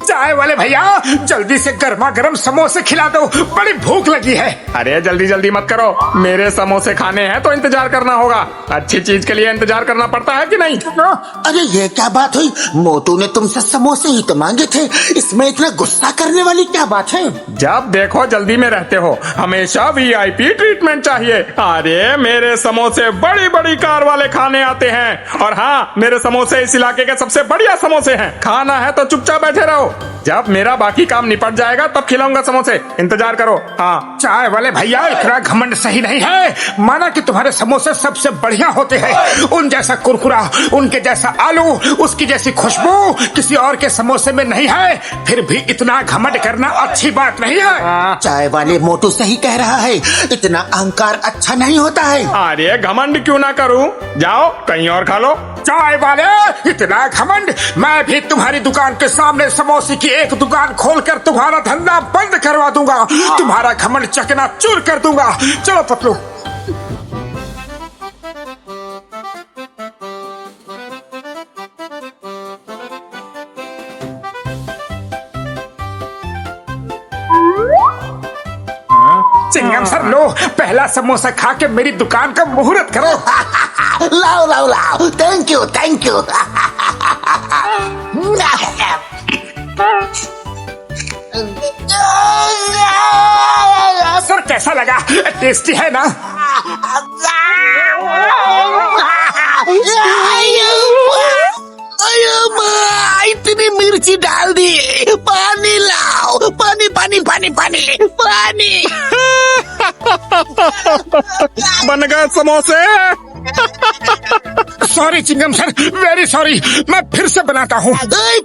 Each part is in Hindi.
चाय वाले भैया जल्दी से गर्मा गर्म समोसे खिला दो, बड़ी भूख लगी है। अरे जल्दी जल्दी मत करो, मेरे समोसे खाने हैं तो इंतजार करना होगा। अच्छी चीज के लिए इंतजार करना पड़ता है कि नहीं? अरे ये क्या बात हुई, मोटू ने तुमसे समोसे ही तो मांगे थे, इसमें इतना गुस्सा करने वाली क्या बात है? जब देखो जल्दी में रहते हो, हमेशा वीआईपी ट्रीटमेंट चाहिए। अरे मेरे समोसे बड़ी बड़ी कार वाले खाने आते हैं, और हाँ मेरे समोसे इस इलाके के सबसे बढ़िया समोसे हैं। खाना है तो चुपचाप बैठे रहो, जब मेरा बाकी काम निपट जाएगा तब खिलाऊंगा समोसे, इंतजार करो। हाँ चाय वाले भैया इतना घमंड सही नहीं है। माना कि तुम्हारे समोसे सबसे बढ़िया होते हैं, उन जैसा कुरकुरा, उनके जैसा आलू, उसकी जैसी खुशबू किसी और के समोसे में नहीं है, फिर भी इतना घमंड करना अच्छी बात नहीं है। चाय वाले मोटू सही कह रहा है, इतना अहंकार अच्छा नहीं होता है। अरे घमंड क्यों ना करूं, जाओ कहीं और खा लो। चाय वाले इतना घमंड, मैं भी तुम्हारी दुकान के सामने समोसे की एक दुकान खोलकर तुम्हारा धंधा बंद करवा दूंगा, तुम्हारा घमंड चकना चूर कर दूंगा। चलो पतलू। चिंगम सर लो, पहला समोसा खा के मेरी दुकान का मुहूर्त करो। लाओ लाओ लाओ, thank you thank you. Sir कैसा लगा, टेस्टी है ना? इतनी मिर्ची डाल दी, पानी लाओ, पानी पानी पानी पानी पानी। बन गए समोसे। सॉरी चिंगम सर, वेरी सॉरी, मैं फिर से बनाता हूँ।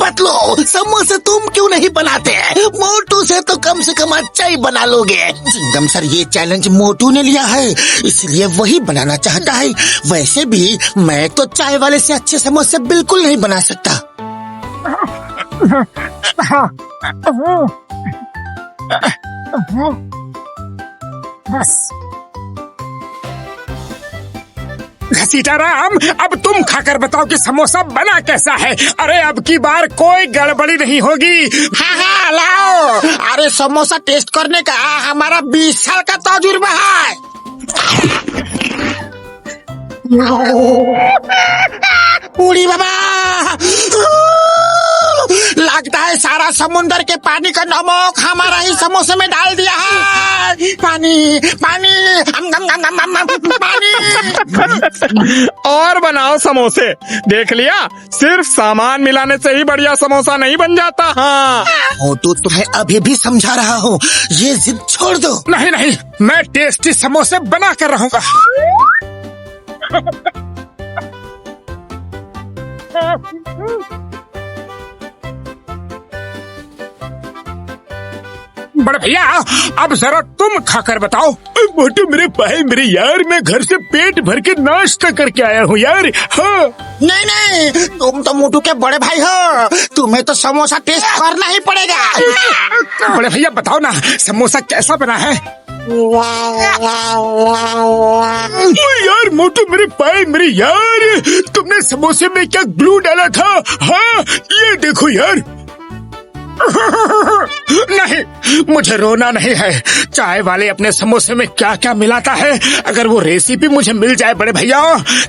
पतलो, समोसे तुम क्यों नहीं बनाते? मोटू से तो कम अच्छा ही बना लोगे। चिंगम सर ये चैलेंज मोटू ने लिया है, इसलिए वही बनाना चाहता है। वैसे भी मैं तो चाय वाले से अच्छे समोसे बिल्कुल नहीं बना सकता। बस सीताराम, अब तुम खाकर बताओ कि समोसा बना कैसा है। अरे अब की बार कोई गड़बड़ी नहीं होगी। हाँ लाओ। अरे समोसा टेस्ट करने का हमारा 20 साल का तजुर्बा है। उड़ी बाबा, लगता है सारा समुंदर के पानी का नमक हमारा ही समोसे में डाल दिया है। पानी पानी पानी। और बनाओ समोसे, देख लिया, सिर्फ सामान मिलाने से ही बढ़िया समोसा नहीं बन जाता। हाँ मोटू तुम्हें अभी भी समझा रहा हूँ, ये जिद छोड़ दो। नहीं नहीं, मैं टेस्टी समोसे बना कर रहूंगा। बड़े भैया अब जरा तुम खाकर बताओ। मोटू मेरे भाई मेरे यार, मैं घर से पेट भर के नाश्ता करके आया हूँ यार। हाँ नहीं नहीं, तुम तो मोटू के बड़े भाई हो, तुम्हें तो समोसा टेस्ट करना ही पड़ेगा। बड़े भैया बताओ ना, समोसा कैसा बना है? यार मोटू मेरे भाई मेरे यार, तुमने समोसे में क्या ग्लू डाला था? हाँ ये देखो यार। नहीं, मुझे रोना नहीं है। चाय वाले अपने समोसे में क्या क्या मिलाता है, अगर वो रेसिपी मुझे मिल जाए बड़े भैया,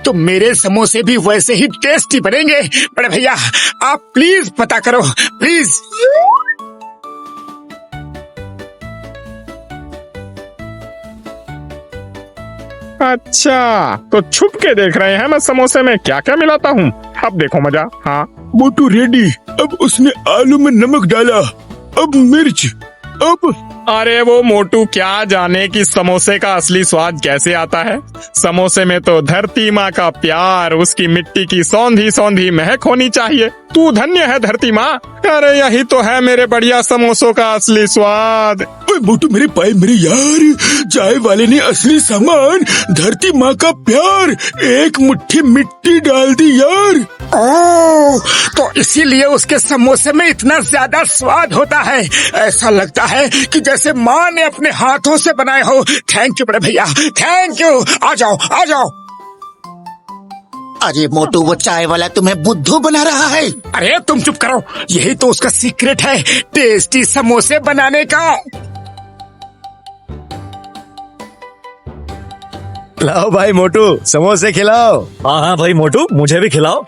तो मेरे समोसे भी वैसे ही टेस्टी बनेंगे। बड़े भैया आप प्लीज पता करो, प्लीज। अच्छा, तो छुप के देख रहे हैं मैं समोसे में क्या क्या मिलाता हूँ। अब देखो मजा। हाँ मोटू रेडी। अब उसने आलू में नमक डाला, अब मिर्च, अब अरे वो मोटू क्या जाने कि समोसे का असली स्वाद कैसे आता है। समोसे में तो धरती माँ का प्यार, उसकी मिट्टी की सौंधी सौंधी महक होनी चाहिए। तू धन्य है धरती माँ। अरे यही तो है मेरे बढ़िया समोसों का असली स्वाद। मोटू मेरे भाई मेरे यार, चाय वाले ने असली सामान, धरती माँ का प्यार, एक मुट्ठी मिट्टी डाल दी यार। ओह, तो इसीलिए उसके समोसे में इतना ज्यादा स्वाद होता है। ऐसा लगता है कि जैसे माँ ने अपने हाथों से बनाए हो। थैंक यू बड़े भैया, थैंक यू। आ जाओ आ जाओ। अरे मोटू, वो चाय वाला तुम्हें बुद्धू बना रहा है। अरे तुम चुप करो, यही तो उसका सीक्रेट है, टेस्टी समोसे बनाने का। लाओ भाई मोटू, समोसे खिलाओ। हाँ हाँ भाई मोटू, मुझे भी खिलाओ।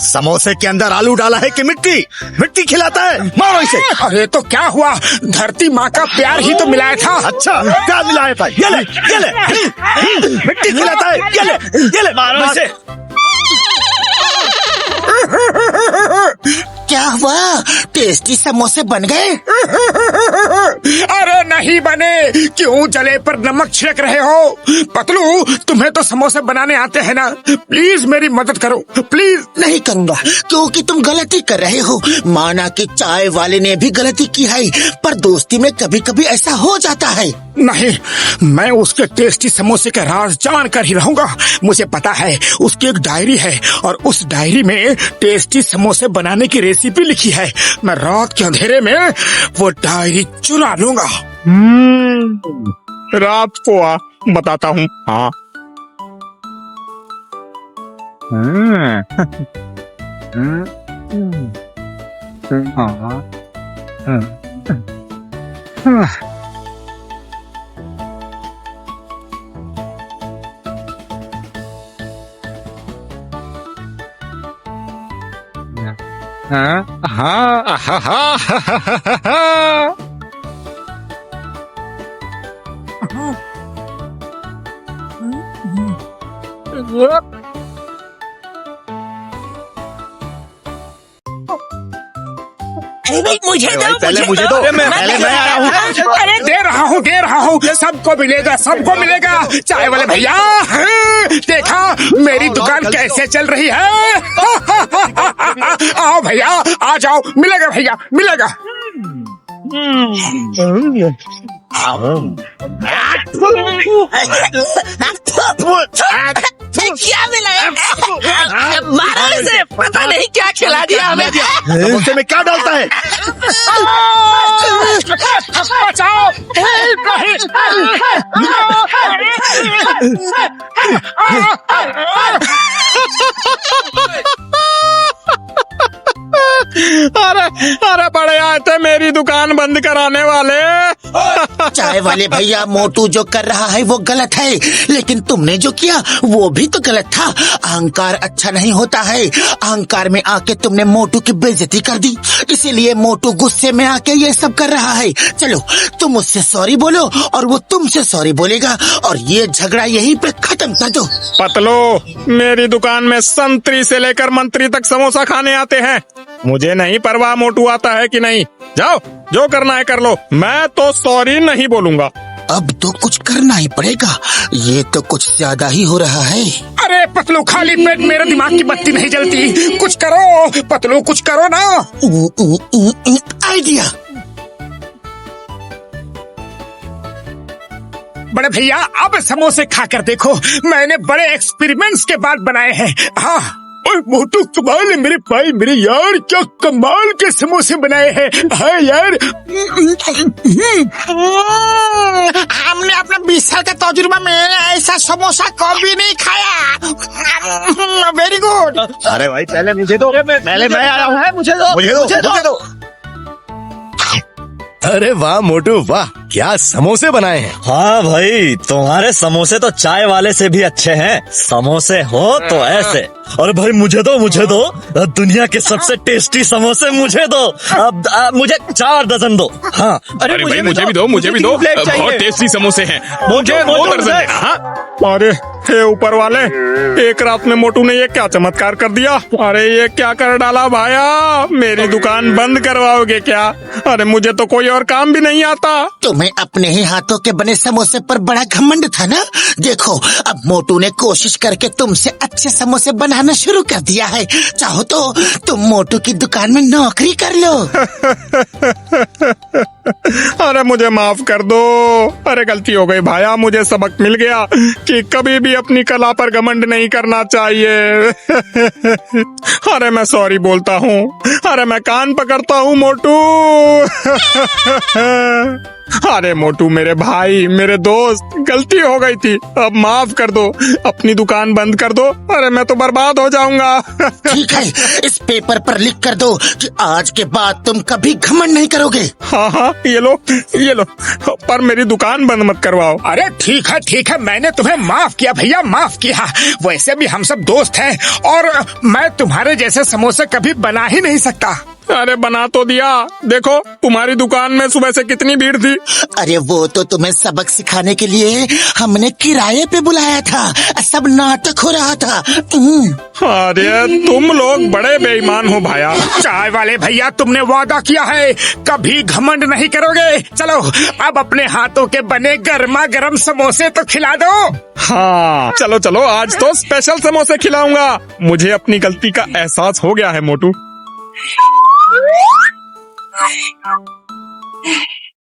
समोसे के अंदर आलू डाला है कि मिट्टी? मिट्टी खिलाता है, मारो इसे। अरे तो क्या हुआ, धरती माँ का प्यार ही तो मिलाया था। अच्छा, क्या मिलाया था? ये ले मिट्टी खिलाता है, ये ले मारो इसे। क्या हुआ, टेस्टी समोसे बन गए? अरे नहीं बने, क्यों जले पर नमक छिड़क रहे हो? पतलू, तुम्हें तो समोसे बनाने आते हैं ना, प्लीज मेरी मदद करो प्लीज। नहीं करूँगा, क्योंकि तुम गलती कर रहे हो। माना कि चाय वाले ने भी गलती की है, पर दोस्ती में कभी कभी ऐसा हो जाता है। नहीं, मैं उसके टेस्टी समोसे का राज जान कर ही रहूंगा। मुझे पता है उसकी एक डायरी है और उस डायरी में टेस्टी समोसे बनाने की रेसिपी लिखी है। मैं रात के अंधेरे में वो डायरी चुरा लूंगा। रात को आ, बताता हूँ। हाँ मुझे दो, पहले मुझे दो, पहले मैं आया हूँ। अरे दे रहा हूँ, सबको मिलेगा, सबको मिलेगा। चाय वाले भैया, देखा मेरी दुकान कैसे चल रही है? आओ भैया, आ जाओ, मिलेगा भैया, मिलेगा। क्या मिला? मारो इसे, पता नहीं क्या खिला दिया हमें। समोसे में क्या डालता है? बचाओ, अरे अरे बड़े आए थे मेरी दुकान बंद कराने वाले। चाय वाले भैया, मोटू जो कर रहा है वो गलत है, लेकिन तुमने जो किया वो भी तो गलत था। अहंकार अच्छा नहीं होता है। अहंकार में आके तुमने मोटू की बेइज्जती कर दी, इसीलिए मोटू गुस्से में आके ये सब कर रहा है। चलो तुम उससे सॉरी बोलो और वो तुमसे सॉरी बोलेगा और ये झगड़ा यहीं पे खत्म कर दो। पतलो, मेरी दुकान में संतरी से लेकर मंत्री तक समोसा खाने आते हैं। मुझे नहीं परवाह मोटू आता है कि नहीं। जाओ, जो करना है कर लो, मैं तो सॉरी नहीं बोलूंगा। अब तो कुछ करना ही पड़ेगा, ये तो कुछ ज्यादा ही हो रहा है। अरे पतलू, खाली पेट मेरे दिमाग की बत्ती नहीं जलती, कुछ करो पतलू, कुछ करो ना। आइडिया। बड़े भैया, अब समोसे खाकर देखो, मैंने बड़े एक्सपेरिमेंट्स के बाद बनाए हैं। हाँ, ओए मोटू, कमाल है मेरे भाई, मेरे यार, क्या कमाल के समोसे बनाए हैं। हाँ यार, हमने अपने 20 साल का तजुर्बा में ऐसा समोसा कभी नहीं खाया। Very good. अरे भाई, पहले मुझे दो, पहले मैं आया हूँ। मुझे दो। अरे वाह मोटू, वाह, क्या समोसे बनाए हैं। हाँ भाई, तुम्हारे समोसे तो चाय वाले से भी अच्छे हैं। समोसे हो तो ऐसे। और भाई मुझे दो, दुनिया के सबसे टेस्टी समोसे मुझे दो। अब मुझे 4 दर्जन दो। हाँ, अरे भाई मुझे भी दो, बहुत टेस्टी समोसे हैं। मुझे 2 दर्जन है। हाँ? अरे हे ऊपर वाले, एक रात में मोटू ने ये क्या चमत्कार कर दिया। अरे ये क्या कर डाला भाया, मेरी दुकान बंद करवाओगे क्या? अरे मुझे तो कोई और काम भी नहीं आता। तुम्हें अपने ही हाथों के बने समोसे पर बड़ा घमंड था ना। देखो, अब मोटू ने कोशिश करके तुमसे अच्छे समोसे बनाना शुरू कर दिया है। चाहो तो तुम मोटू की दुकान में नौकरी कर लो। अरे मुझे माफ कर दो। अरे गलती हो गई भाया, मुझे सबक मिल गया कि कभी भी अपनी कला पर घमंड नहीं करना चाहिए। अरे मैं सॉरी बोलता हूँ। अरे मैं कान पकड़ता हूँ मोटू। अरे मोटू मेरे भाई, मेरे दोस्त, गलती हो गई थी, अब माफ कर दो। अपनी दुकान बंद कर दो। अरे मैं तो बर्बाद हो जाऊंगा। ठीक है, इस पेपर पर लिख कर दो कि आज के बाद तुम कभी घमंड नहीं करोगे। हाँ हाँ, ये लो ये लो, पर मेरी दुकान बंद मत करवाओ। अरे ठीक है, मैंने तुम्हें माफ किया भैया, माफ किया। वैसे भी हम सब दोस्त हैं और मैं तुम्हारे जैसे समोसे कभी बना ही नहीं सकता। अरे बना तो दिया, देखो तुम्हारी दुकान में सुबह से कितनी भीड़ थी। अरे वो तो तुम्हें सबक सिखाने के लिए हमने किराए पे बुलाया था, सब नाटक हो रहा था। अरे तुम लोग बड़े बेईमान हो भाया। चाय वाले भैया, तुमने वादा किया है कभी घमंड नहीं करोगे। चलो अब अपने हाथों के बने गर्मा गर्म समोसे तो खिला दो। हाँ चलो चलो, आज तो स्पेशल समोसे खिलाऊंगा। मुझे अपनी गलती का एहसास हो गया है मोटू।